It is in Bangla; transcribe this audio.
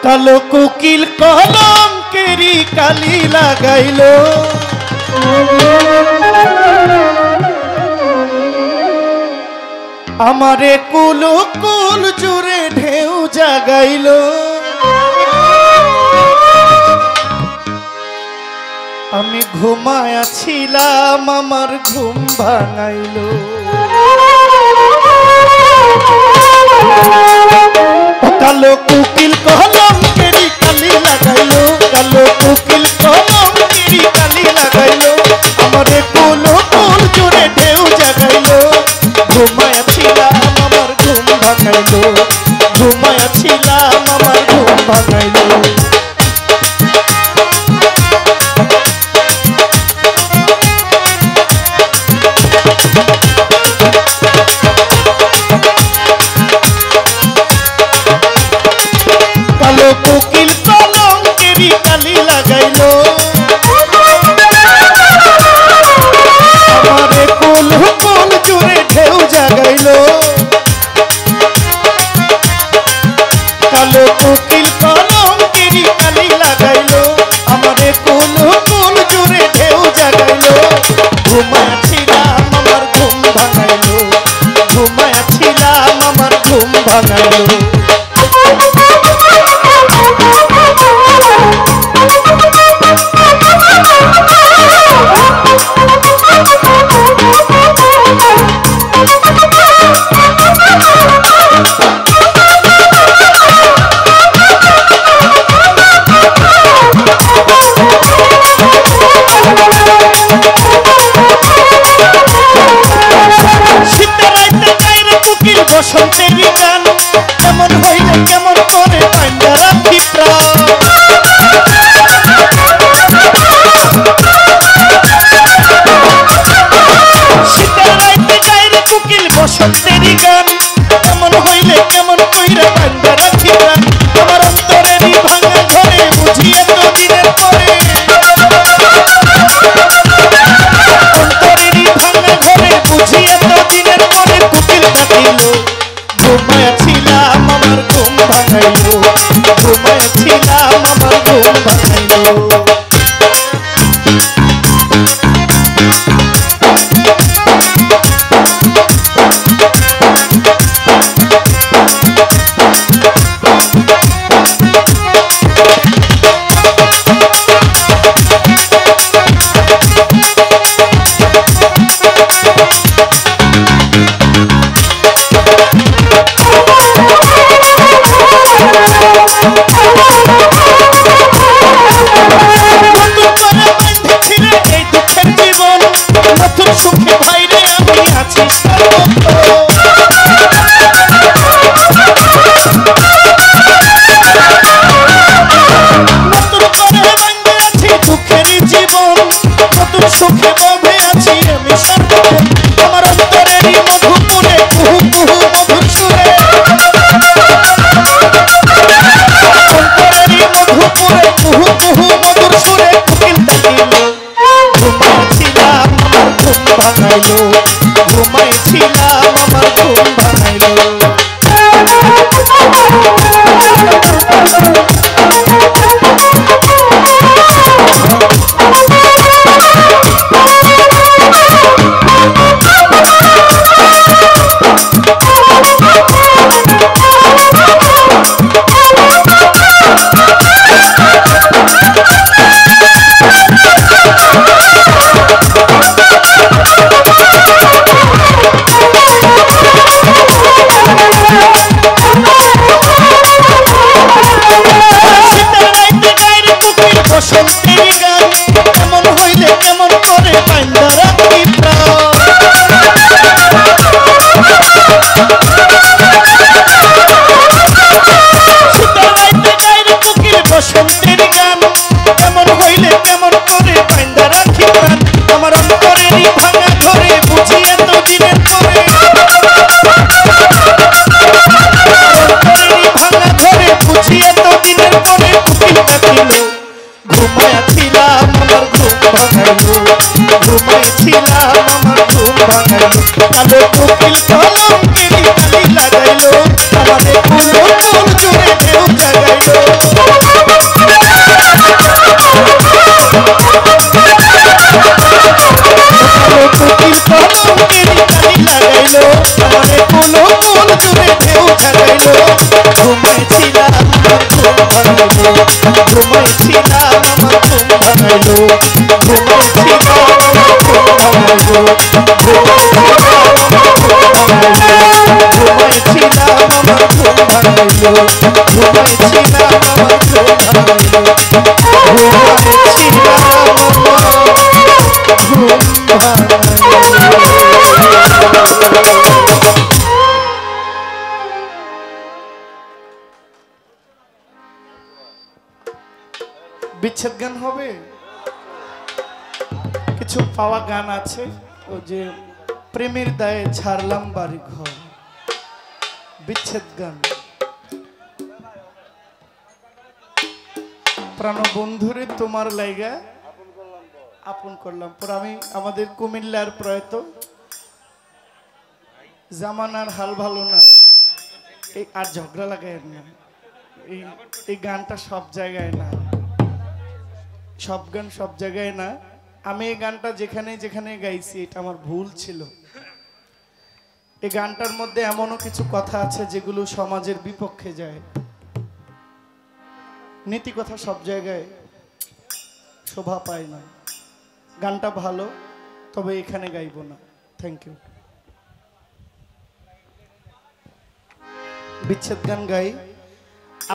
কালো কোকিল কলঙ্কেরি কালি লাগাইল আমারে কুল কুল জুড়ে ঢেউ জাগাইল আমি ঘুমায়াছিলাম আমার ঘুম ভাঙাইল কালো কোকিল কলঙ্কেরি কালি লাগাইল কালো কোকিল কলঙ্কেরি কালি লাগাইল আমারে কুল কুল জুড়ে ঢেউ জাগাইল ঘুমায়াছিলাম আমার ঘুম ভাঙাইল ঘুমায়াছিলাম আমার ঘুম ভাঙাইল কালো কোকিল কলঙ্কেরি কালি লাগাইল আমারে কুল কুল জুড়ে ঢেউ জাগাইল কালো কোকিল কলঙ্কেরি কালি লাগাইল আমারে কুল কুল জুড়ে ঢেউ জাগাইল ঘুমায়াছিলাম আমার ঘুম ভাঙাইল ঘুমায়াছিলাম আমার ঘুম ভাঙাইল বসন্তেরি গান কেমন হইলে কেমন করে পাইন্দা রাখি প্রাণ শীতের রাইতে গায় রে কোকিল বসন্তেরি গান কেমন হইলে কেমন কইরা পাইন্দা রাখি প্রাণ আমার অন্তরেরই ভাঙা ঘরে বুঝিয়ে তো দিনের পরে অন্তরেরই ভাঙা ঘরে বুঝিয়ে তো দিনের পরে কোকিল ডাকিল ঘুমায়াছিলাম আমার ঘুম ভাঙাইল ঘুমায়াছিলাম আমার ঘুম ভাঙাইল সুখে ভাইরে আমি আছি নতুন করে বাঁধে আছি দুঃখেরই জীবন নতুন সুখে বধে আছি আমি সর্বক্ষণ আমার অন্তরেরই মধুপুরে কুহু কুহু মধুর সুরে অন্তরেরই মধুপুরে কুহু কুহু মধুর সুরে কোকিল ডাকিল ঘুমাইছিলাম আমার ঘুম ভাঙাইল ঘুমাইছিলাম আমার ঘুম ভাঙাইল বসন্তেরি গান কেমন হইলে কেমন করে পাইন্দা রাখি প্রাণ শীতের রাইতে গায় রে কোকিল বসন্তেরি গান কেমন হইলে কেমন করে পাইন্দা রাখি প্রাণ আমার অন্তরেরই ভাঙা ঘরে বুঝিয়ে তো দিনের পরে অন্তরেরই ভাঙা ঘরে বুঝিয়ে তো দিনের পরে কোকিল ডাকিল ঘুমাইছিলাম আমার ঘুম ভাঙাইল ঘুমাইছিলাম আমার ঘুম ভাঙাইল কালো কোকিল কলঙ্কেরি কালি লাগাইল আমারে কুল কুল জুড়ে ঢেউ জাগাইল ঘুমাইছিলাম আমার ঘুম ভাঙাইলো ঘুমাইছিলাম আমার ঘুম ভাঙাইলো ঘুমাইছিলাম আমার ঘুম ভাঙাইলো ঘুমাইছিলাম আমার ঘুম ভাঙাইলো ঘুমাইছিলাম আমার বিচ্ছেদ গান হবে কিছু পাওয়া গান আছে ও যে প্রেমের দায়ে ছাড়লাম বাড়ি ঘর বিচ্ছেদ গান প্রাণ বন্ধুরে তোমার লাইগা আপন করলাম পর আমি আমাদের কুমিল্লার প্রয়াত জামানার হাল ভালো না এই আর ঝগড়া লাগায় না এই গানটা সব জায়গায় না সব গান সব জায়গায় না আমি এই গানটা যেখানে যেখানে গাইছি এটা আমার ভুল ছিল এই গানটার মধ্যে এমনও কিছু কথা আছে যেগুলো সমাজের বিপক্ষে যায় নীতি কথা সব জায়গায় শোভা পায় না গানটা ভালো তবে এখানে গাইব না থ্যাংক ইউ বিচ্ছেদ গান গাই